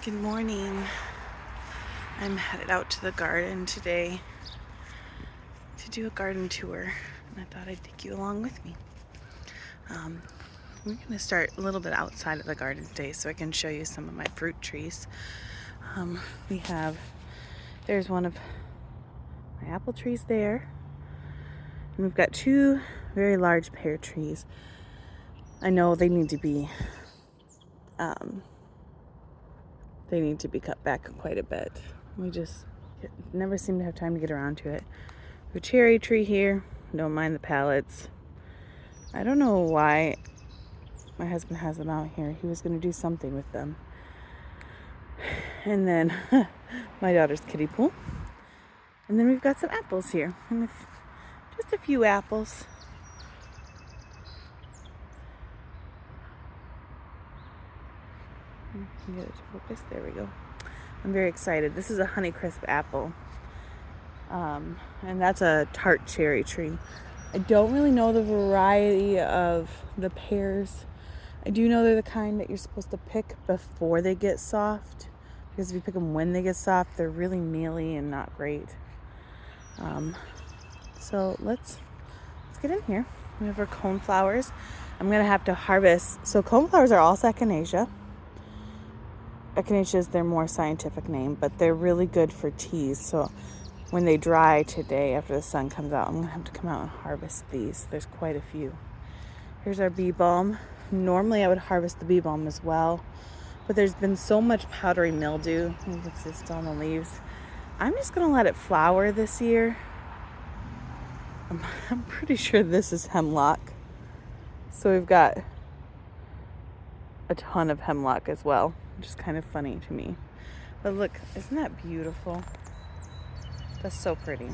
Good morning. I'm headed out to the garden today to do a garden tour, and I thought I'd take you along with me. We're going to start a little bit outside of the garden today so I can show you some of my fruit trees. There's one of my apple trees there, and we've got two very large pear trees. I know they need to be cut back quite a bit. We just never seem to have time to get around to it. We have a cherry tree here. Don't mind the pallets. I don't know why my husband has them out here. He was going to do something with them. And then my daughter's kiddie pool. And then we've got some apples here. And just a few apples. Get it to focus. There we go. I'm very excited. This is a Honeycrisp apple. And that's a tart cherry tree. I don't really know the variety of the pears. I do know they're the kind that you're supposed to pick before they get soft, because if you pick them when they get soft, they're really mealy and not great. So let's get in here. We have our coneflowers. I'm gonna have to harvest. So coneflowers are all echinacea. Echinacea is their more scientific name, but they're really good for teas. So when they dry today, after the sun comes out, I'm gonna have to come out and harvest these. There's quite a few. Here's our bee balm. Normally I would harvest the bee balm as well, but there's been so much powdery mildew. You can see it's still on the leaves. I'm just gonna let it flower this year. I'm pretty sure this is hemlock. So we've got a ton of hemlock as well, which is kind of funny to me. But look, isn't that beautiful? That's so pretty.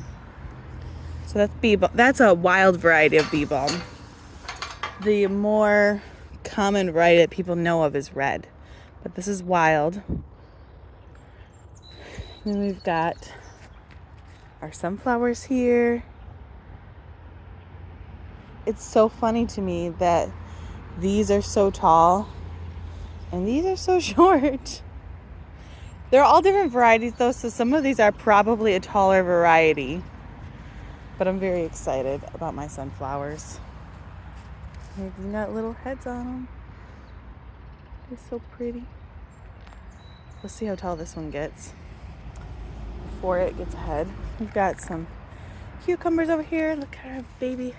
So that's bee balm. That's a wild variety of bee balm. The more common variety that people know of is red, but this is wild. Then we've got our sunflowers here. It's so funny to me that these are so tall and these are so short. They're all different varieties though, so some of these are probably a taller variety. But I'm very excited about my sunflowers. They've got little heads on them. They're so pretty. We'll see how tall this one gets before it gets ahead. We've got some cucumbers over here. Look at our baby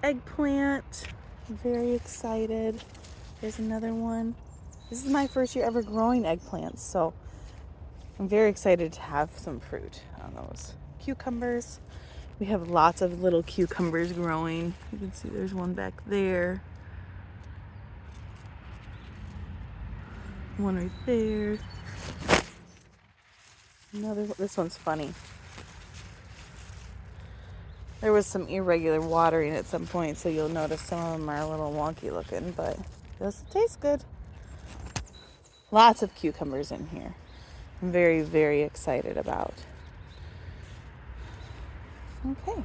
eggplant. I'm very excited. There's another one. This is my first year ever growing eggplants, so I'm very excited to have some fruit on those. Cucumbers. We have lots of little cucumbers growing. You can see there's one back there. One right there. This one's funny. There was some irregular watering at some point, so you'll notice some of them are a little wonky looking, but this tastes good. Lots of cucumbers in here. I'm very, very excited about. Okay,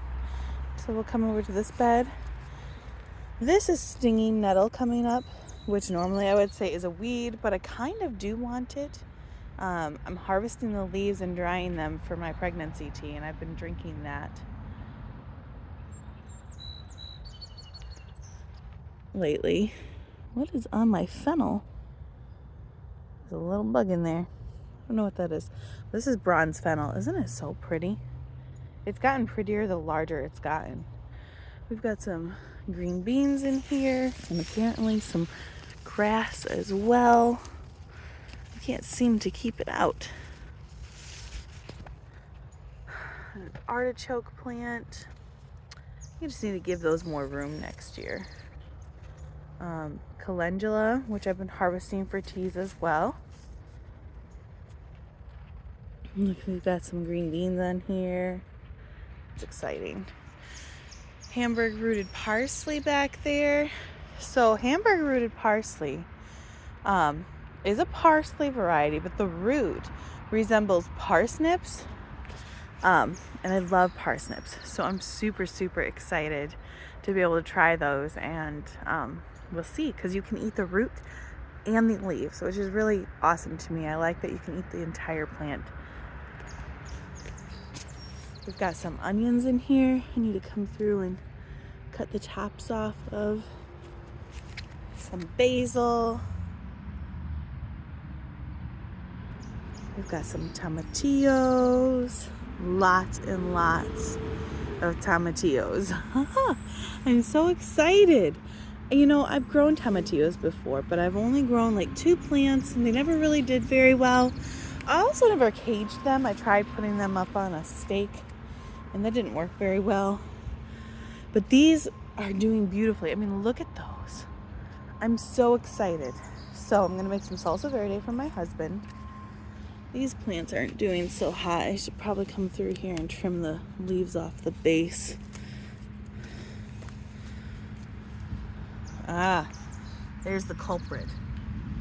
so we'll come over to this bed. This is stinging nettle coming up, which normally I would say is a weed, but I kind of do want it. I'm harvesting the leaves and drying them for my pregnancy tea, and I've been drinking that lately. What is on my fennel? There's a little bug in there. I don't know what that is. This is bronze fennel. Isn't it so pretty? It's gotten prettier the larger it's gotten. We've got some green beans in here, and apparently some grass as well. I can't seem to keep it out. An artichoke plant. You just need to give those more room next year. Calendula, which I've been harvesting for teas as well. Look, we've got some green beans on here. It's exciting. Hamburg rooted parsley back there. So Hamburg rooted parsley is a parsley variety, but the root resembles parsnips. And I love parsnips. So I'm super, super excited to be able to try those, and we'll see, because you can eat the root and the leaves, which is really awesome to me. I like that you can eat the entire plant. We've got some onions in here I need to come through and cut the tops off of. Some basil. We've got some tomatillos. Lots and lots of tomatillos. I'm so excited. You know, I've grown tomatillos before, but I've only grown like 2 plants and they never really did very well. I also never caged them. I tried putting them up on a stake and that didn't work very well. But these are doing beautifully. I mean, look at those. I'm so excited. So I'm gonna make some salsa verde for my husband. These plants aren't doing so hot. I should probably come through here and trim the leaves off the base. Ah, there's the culprit.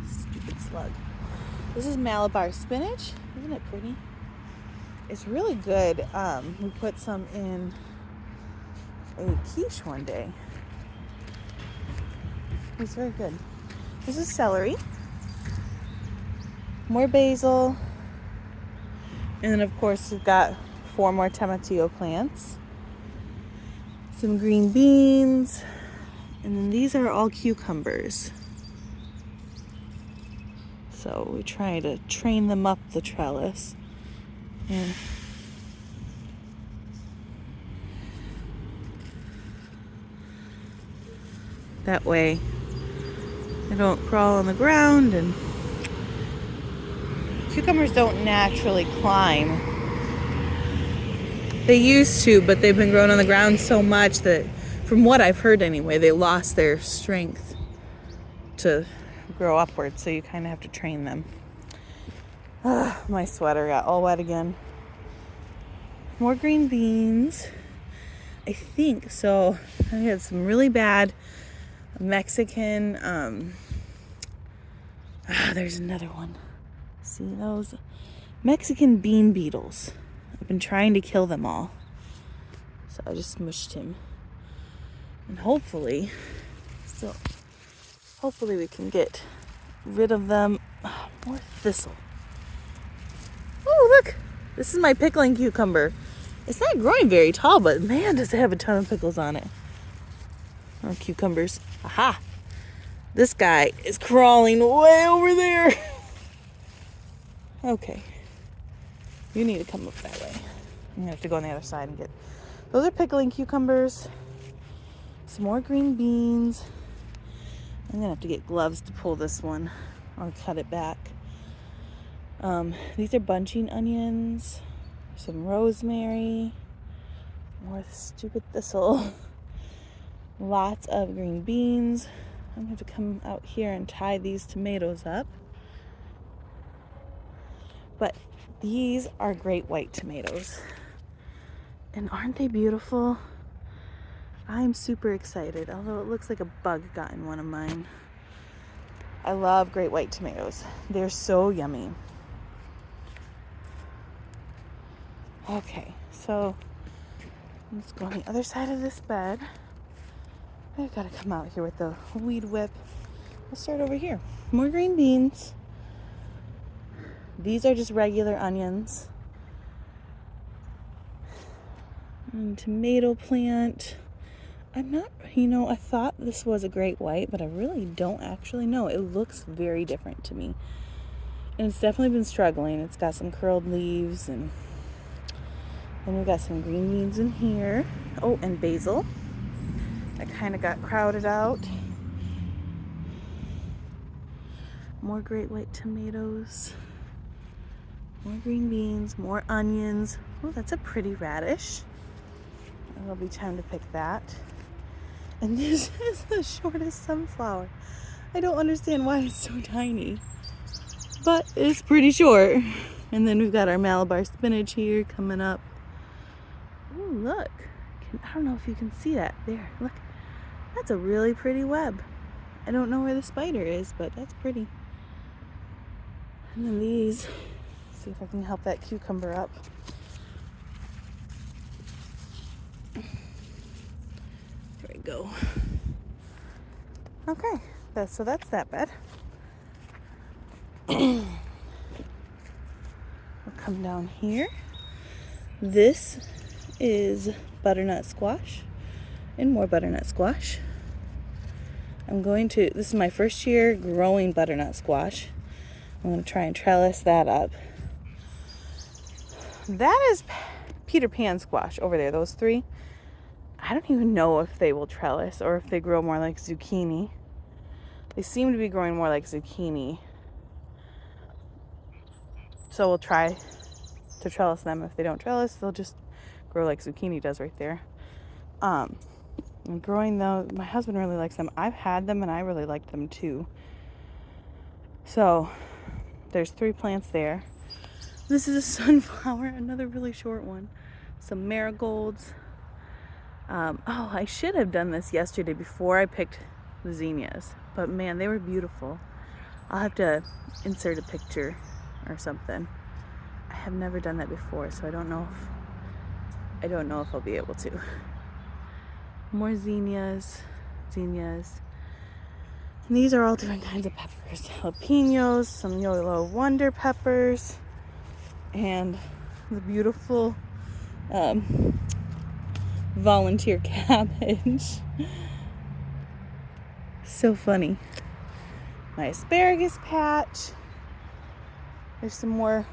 Stupid slug. This is Malabar spinach. Isn't it pretty? It's really good. We put some in a quiche one day. It's very good. This is celery. More basil. And then of course we've got 4 more tomatillo plants. Some green beans. And then these are all cucumbers. So we try to train them up the trellis. And that way they don't crawl on the ground, and cucumbers don't naturally climb. They used to, but they've been growing on the ground so much that, from what I've heard anyway, they lost their strength to grow upward, so you kind of have to train them. My sweater got all wet again. More green beans. I think so. I had some really bad Mexican, there's another one. See those? Mexican bean beetles. I've been trying to kill them all. So I just smushed him. And hopefully we can get rid of them. Oh, more thistle. Oh, look. This is my pickling cucumber. It's not growing very tall, but man, does it have a ton of pickles on it. Or cucumbers. Aha! This guy is crawling way over there. Okay. You need to come up that way. I'm gonna have to go on the other side and get... Those are pickling cucumbers. Some more green beans. I'm gonna have to get gloves to pull this one or cut it back. These are bunching onions. Some rosemary. More stupid thistle. Lots of green beans. I'm going to have to come out here and tie these tomatoes up. But these are great white tomatoes. And aren't they beautiful? I'm super excited, although it looks like a bug got in one of mine. I love great white tomatoes. They're so yummy. Okay, so let's go on the other side of this bed. I've got to come out here with the weed whip. We'll start over here. More green beans. These are just regular onions. And tomato plant. I'm not, I thought this was a great white, but I really don't actually know. It looks very different to me. And it's definitely been struggling. It's got some curled leaves, and then we've got some green beans in here. Oh, and basil. That kind of got crowded out. More great white tomatoes. More green beans, more onions. Oh, that's a pretty radish. It'll be time to pick that. And this is the shortest sunflower. I don't understand why it's so tiny, but it's pretty short. And then we've got our Malabar spinach here coming up. Oh, look. I don't know if you can see that. There, look. That's a really pretty web. I don't know where the spider is, but that's pretty. And then these, let's see if I can help that cucumber up. There we go. Okay, so that's that bed. We'll come down here. This is butternut squash and more butternut squash. This is my first year growing butternut squash. I'm going to try and trellis that up. That is Peter Pan squash over there, those three. I don't even know if they will trellis or if they grow more like zucchini. They seem to be growing more like zucchini. So we'll try to trellis them. If they don't trellis, they'll just grow like zucchini does right there. I'm growing those. My husband really likes them. I've had them and I really liked them too. So there's 3 plants there. This is a sunflower, another really short one. Some marigolds. I should have done this yesterday before I picked the zinnias. But man, they were beautiful. I'll have to insert a picture or something. I have never done that before, so I don't know if I'll be able to. More zinnias. And these are all different kinds of peppers. Jalapenos, some yellow wonder peppers, and the beautiful volunteer cabbage. So funny. My asparagus patch. There's some more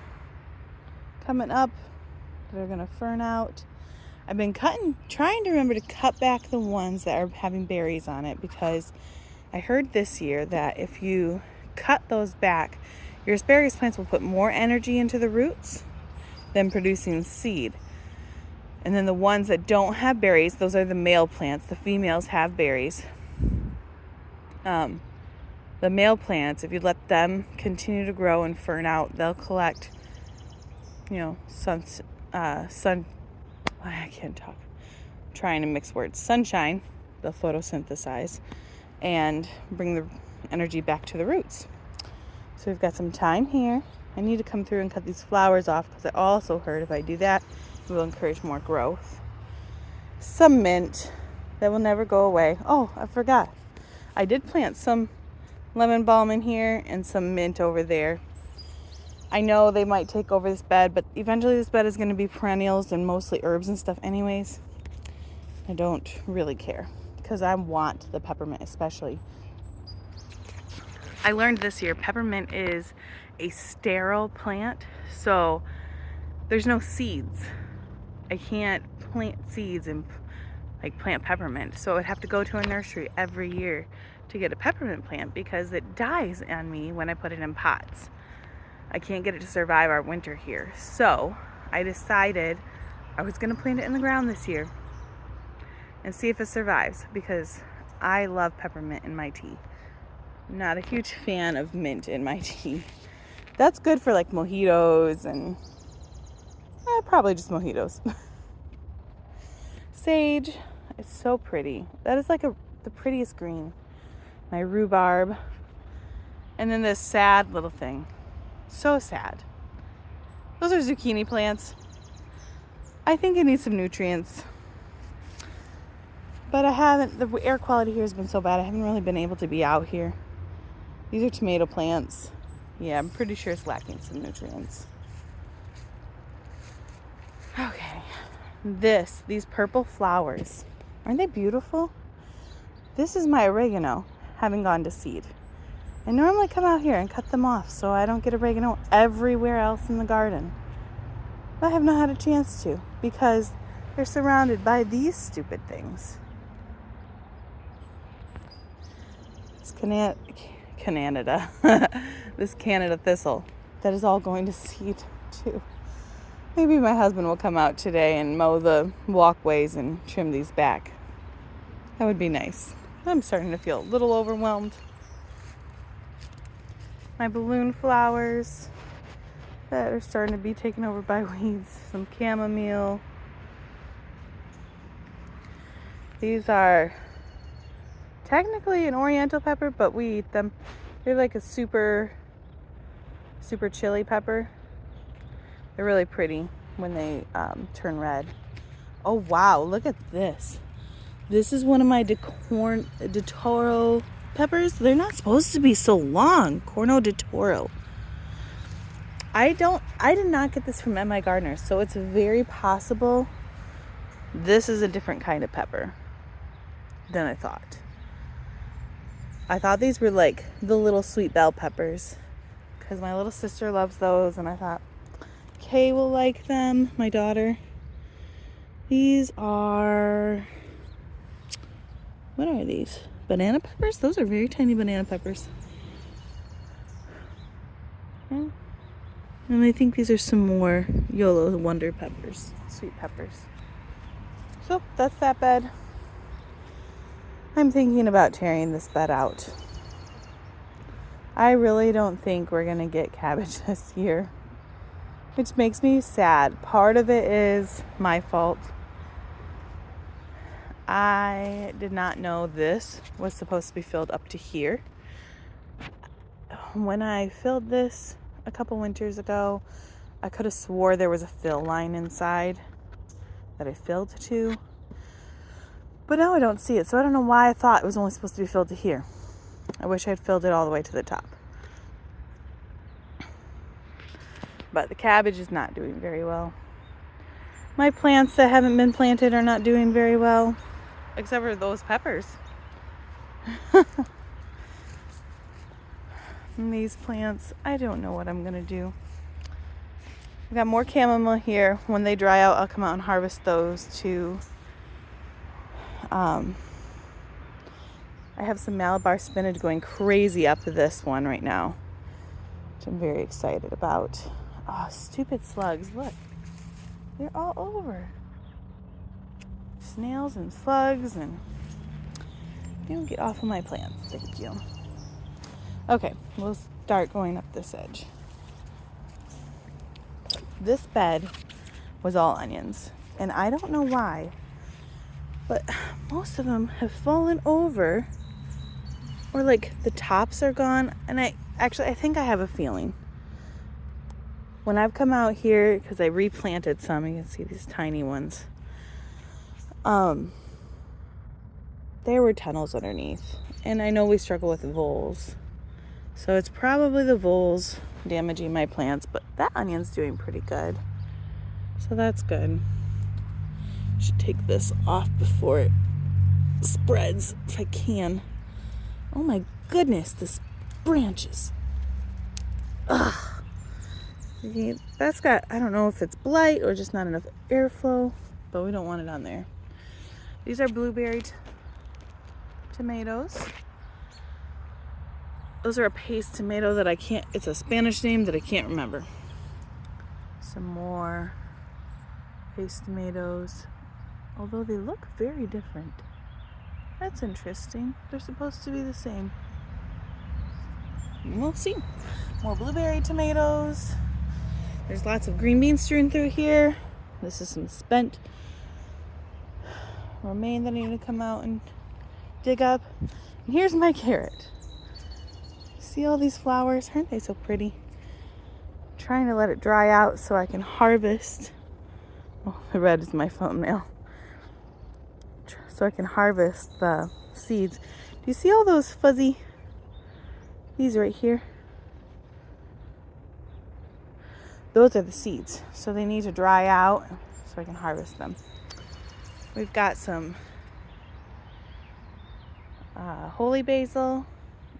coming up that are going to fern out. I've been trying to remember to cut back the ones that are having berries on it, because I heard this year that if you cut those back, your asparagus plants will put more energy into the roots than producing seed. And then the ones that don't have berries, those are the male plants. The females have berries. The male plants, if you let them continue to grow and fern out, they'll collect, I can't talk. I'm trying to mix words. Sunshine, they'll photosynthesize and bring the energy back to the roots. So we've got some thyme here. I need to come through and cut these flowers off, because I also heard if I do that, it will encourage more growth. Some mint that will never go away. Oh, I forgot. I did plant some lemon balm in here and some mint over there. I know they might take over this bed, but eventually this bed is going to be perennials and mostly herbs and stuff anyways. I don't really care, because I want the peppermint especially. I learned this year peppermint is a sterile plant, so there's no seeds. I can't plant seeds and plant peppermint, so I'd have to go to a nursery every year to get a peppermint plant, because it dies on me when I put it in pots. I can't get it to survive our winter here. So I decided I was going to plant it in the ground this year and see if it survives, because I love peppermint in my tea. I'm not a huge fan of mint in my tea. That's good for like mojitos and probably just mojitos. Sage is so pretty. That is like the prettiest green. My rhubarb. And then this sad little thing. So sad. Those are zucchini plants. I think it needs some nutrients. But the air quality here has been so bad, I haven't really been able to be out here. These are tomato plants. Yeah, I'm pretty sure it's lacking some nutrients. Okay. These purple flowers. Aren't they beautiful? This is my oregano having gone to seed. I normally come out here and cut them off so I don't get oregano everywhere else in the garden. But I have not had a chance to, because they're surrounded by these stupid things. It's Canada. This Canada thistle that is all going to seed too. Maybe my husband will come out today and mow the walkways and trim these back. That would be nice. I'm starting to feel a little overwhelmed. My balloon flowers that are starting to be taken over by weeds. Some chamomile. These are technically an oriental pepper, but we eat them. They're like a super chili pepper. They're really pretty when they turn red. Oh wow, look at this. This is one of my de Toro peppers. They're not supposed to be so long. Corno de Toro. I did not get this from MI Gardener, so it's very possible this is a different kind of pepper than I thought. I thought these were like the little sweet bell peppers because my little sister loves those, and I thought Kay will like them, my daughter. These are, what are these? Banana peppers? Those are very tiny banana peppers. And I think these are some more YOLO Wonder peppers, sweet peppers. So that's that bed. I'm thinking about tearing this bed out. I really don't think we're going to get cabbage this year, which makes me sad. Part of it is my fault. I did not know this was supposed to be filled up to here. When I filled this a couple winters ago, I could have swore there was a fill line inside that I filled to. But now I don't see it, so I don't know why I thought it was only supposed to be filled to here. I wish I had filled it all the way to the top. But the cabbage is not doing very well. My plants that haven't been planted are not doing very well, except for those peppers. And these plants, I don't know what I'm going to do. I've got more chamomile here. When they dry out, I'll come out and harvest those too. I have some Malabar spinach going crazy up this one right now, which I'm very excited about. Oh, stupid slugs. Look. They're all over. Snails and slugs, and you get off of my plants. Thank you. Okay, we'll start going up this edge. This bed was all onions, and I don't know why, but most of them have fallen over, or like the tops are gone. And I think I have a feeling. When I've come out here, because I replanted some, you can see these tiny ones. There were tunnels underneath, and I know we struggle with voles, so it's probably the voles damaging my plants. But that onion's doing pretty good, so that's good. Should take this off before it spreads if I can. Oh my goodness, this branches. Ugh. That's got, I don't know if it's blight or just not enough airflow, but we don't want it on there. These are blueberry tomatoes. Those are a paste tomato that I can't, it's a Spanish name that I can't remember. Some more paste tomatoes, although they look very different. That's interesting. They're supposed to be the same. We'll see. More blueberry tomatoes. There's lots of green beans strewn through here. This is some spent romaine that I need to come out and dig up. And here's my carrot. See all these flowers? Aren't they so pretty? I'm trying to let it dry out so I can harvest. Oh, the red is my thumbnail. So I can harvest the seeds. Do you see all those fuzzy? These right here. Those are the seeds, so they need to dry out so I can harvest them. We've got some holy basil.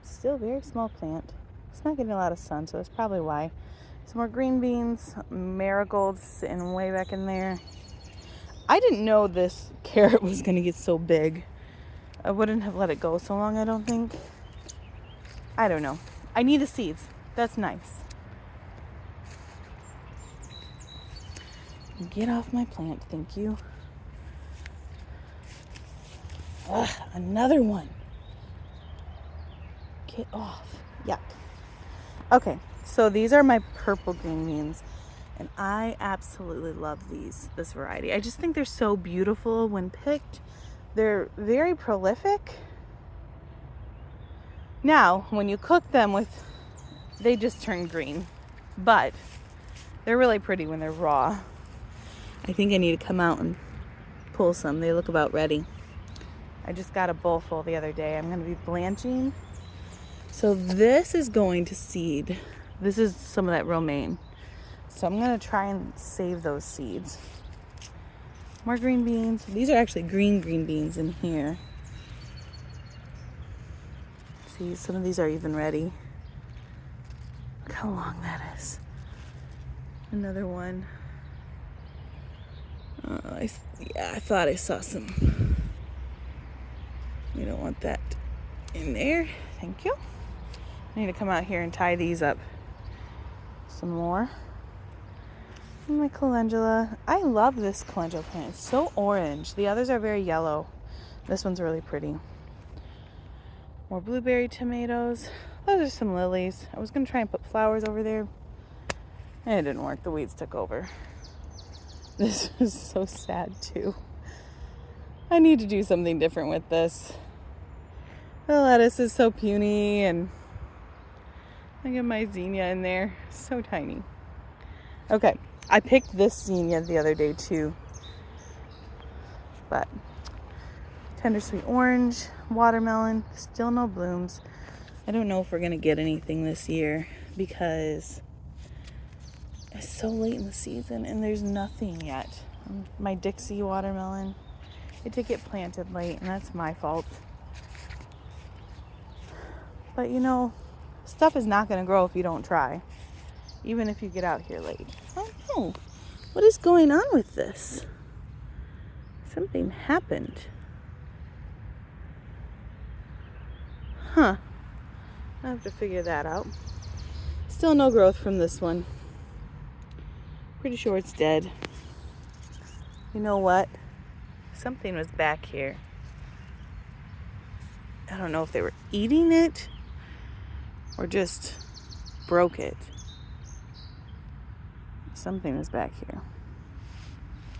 Still a very small plant. It's not getting a lot of sun, so that's probably why. Some more green beans, marigolds sitting way back in there. I didn't know this carrot was going to get so big. I wouldn't have let it go so long, I don't think. I don't know. I need the seeds. That's nice. Get off my plant, thank you. Ugh, another one. Get off. Yuck. Okay, so these are my purple green beans, and I absolutely love this variety. I just think they're so beautiful when picked. They're very prolific. Now, when you cook them they just turn green, but they're really pretty when they're raw. I think I need to come out and pull some. They look about ready. I just got a bowl full the other day. I'm going to be blanching. So this is going to seed. This is some of that romaine. So I'm going to try and save those seeds. More green beans. These are actually green beans in here. See, some of these are even ready. Look how long that is. Another one. I thought I saw some. We don't want that in there. Thank you. I need to come out here and tie these up some more. And my calendula. I love this calendula plant. It's so orange. The others are very yellow. This one's really pretty. More blueberry tomatoes. Those are some lilies. I was going to try and put flowers over there. And it didn't work. The weeds took over. This is so sad too. I need to do something different with this. The lettuce is so puny, and I get my zinnia in there. So tiny. Okay, I picked this zinnia the other day too. But tender sweet orange, watermelon, still no blooms. I don't know if we're gonna get anything this year because it's so late in the season and there's nothing yet. My Dixie watermelon, it did get planted late, and that's my fault. But you know, stuff is not going to grow if you don't try, even if you get out here late. I don't know. What is going on with this? Something happened. Huh. I have to figure that out. Still no growth from this one. Pretty sure it's dead. You know what? Something was back here. I don't know if they were eating it or just broke it. Something was back here.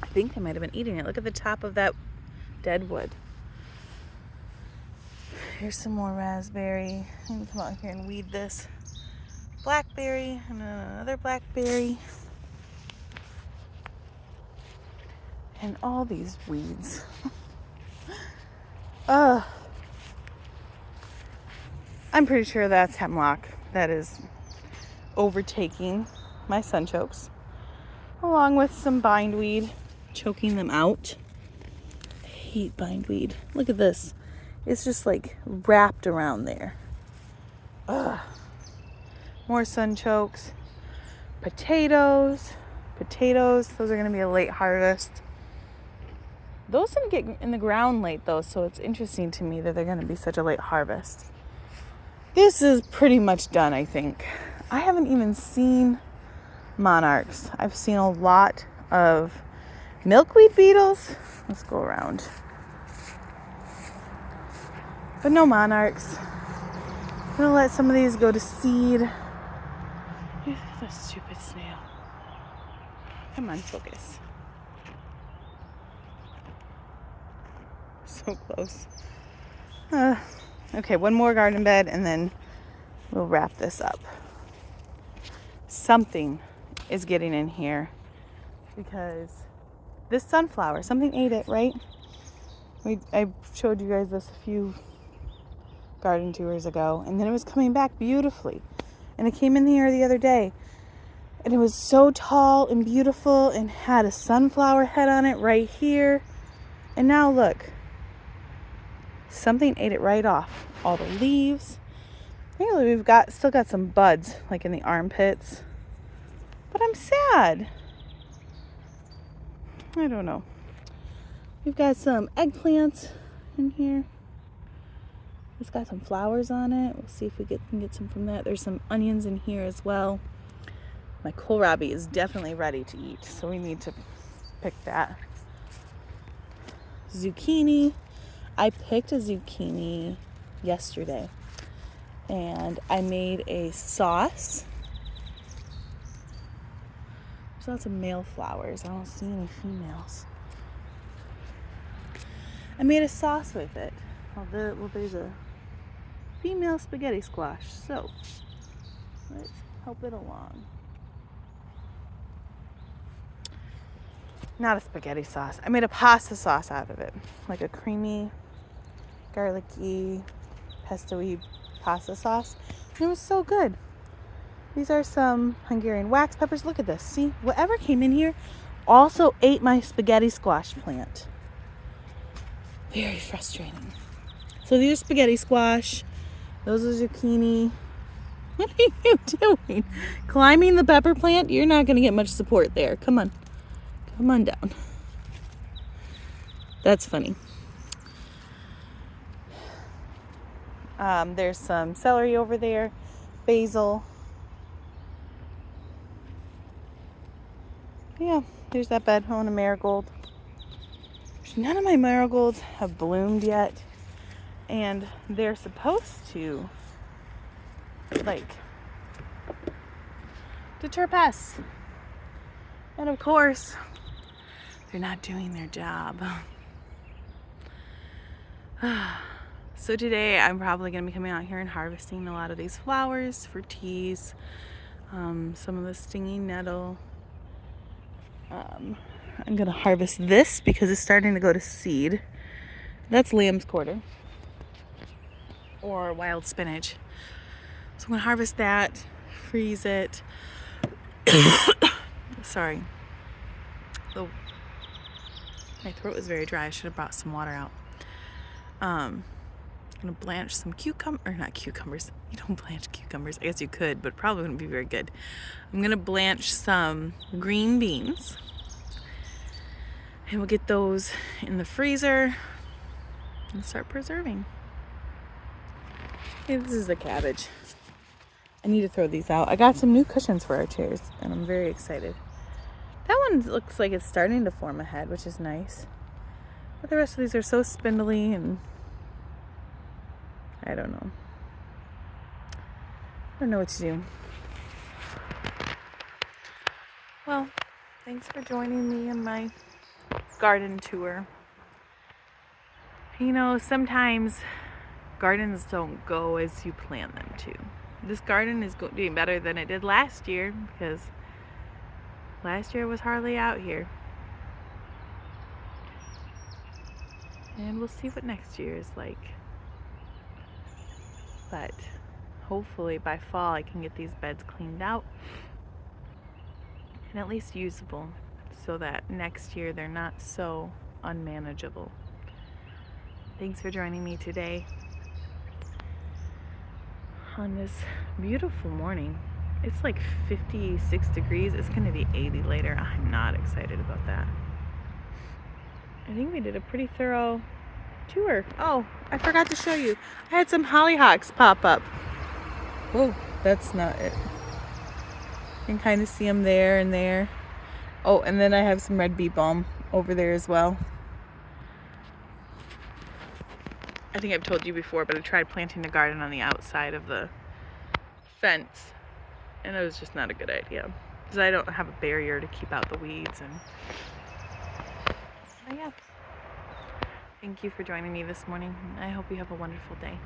I think they might have been eating it. Look at the top of that dead wood. Here's some more raspberry. I'm gonna come out here and weed this. Blackberry and another blackberry. And all these weeds. I'm pretty sure that's hemlock that is overtaking my sunchokes, along with some bindweed, choking them out. I hate bindweed. Look at this. It's just like wrapped around there. More sunchokes. Potatoes. Those are going to be a late harvest. Those didn't get in the ground late though, so it's interesting to me that they're going to be such a late harvest. This is pretty much done, I think. I haven't even seen monarchs. I've seen a lot of milkweed beetles. Let's go around. But no monarchs. I'm going to let some of these go to seed. That stupid snail. Come on, focus. So close. Okay, one more garden bed and then we'll wrap this up. Something is getting in here because this sunflower, something ate it, right? I showed you guys this a few garden tours ago, and then it was coming back beautifully. And it came in here the other day, and it was so tall and beautiful and had a sunflower head on it right here. And now look. Something ate it right off. All the leaves. Really, we've still got some buds, like in the armpits. But I'm sad. I don't know. We've got some eggplants in here. It's got some flowers on it. We'll see if we can get some from that. There's some onions in here as well. My kohlrabi is definitely ready to eat, so we need to pick that. Zucchini. I picked a zucchini yesterday and I made a sauce. There's lots of male flowers. I don't see any females. I made a sauce with it. Well, there's a female spaghetti squash, so let's help it along. Not a spaghetti sauce. I made a pasta sauce out of it, like a creamy, garlicky, pesto-y pasta sauce. And it was so good. These are some Hungarian wax peppers. Look at this. See, whatever came in here also ate my spaghetti squash plant. Very frustrating. So these are spaghetti squash. Those are zucchini. What are you doing? Climbing the pepper plant? You're not going to get much support there. Come on. Come on down. That's funny. There's some celery over there. Basil. Yeah, there's that bed. Oh, and a marigold. None of my marigolds have bloomed yet. And they're supposed to, like, deter pests. And of course, they're not doing their job. So today I'm probably going to be coming out here and harvesting a lot of these flowers for teas. Some of the stinging nettle. I'm going to harvest this because it's starting to go to seed. That's lamb's quarter. Or wild spinach. So I'm going to harvest that, freeze it. Sorry. My throat is very dry. I should have brought some water out. I'm going to blanch some not cucumbers. You don't blanch cucumbers. I guess you could, but probably wouldn't be very good. I'm going to blanch some green beans. And we'll get those in the freezer and start preserving. Okay, this is the cabbage. I need to throw these out. I got some new cushions for our chairs, and I'm very excited. That one looks like it's starting to form a head, which is nice. But the rest of these are so spindly, and I don't know. I don't know what to do. Well, thanks for joining me in my garden tour. You know, sometimes gardens don't go as you plan them to. This garden is doing better than it did last year because last year was hardly out here. And we'll see what next year is like. But hopefully by fall I can get these beds cleaned out and at least usable so that next year they're not so unmanageable. Thanks for joining me today on this beautiful morning. It's like 56 degrees. It's going to be 80 later. I'm not excited about that. I think we did a pretty thorough tour. Oh, I forgot to show you. I had some hollyhocks pop up. Oh, that's not it. You can kind of see them there and there. Oh, and then I have some red bee balm over there as well. I think I've told you before, but I tried planting a garden on the outside of the fence, and it was just not a good idea because I don't have a barrier to keep out the weeds. And yeah, thank you for joining me this morning. I hope you have a wonderful day.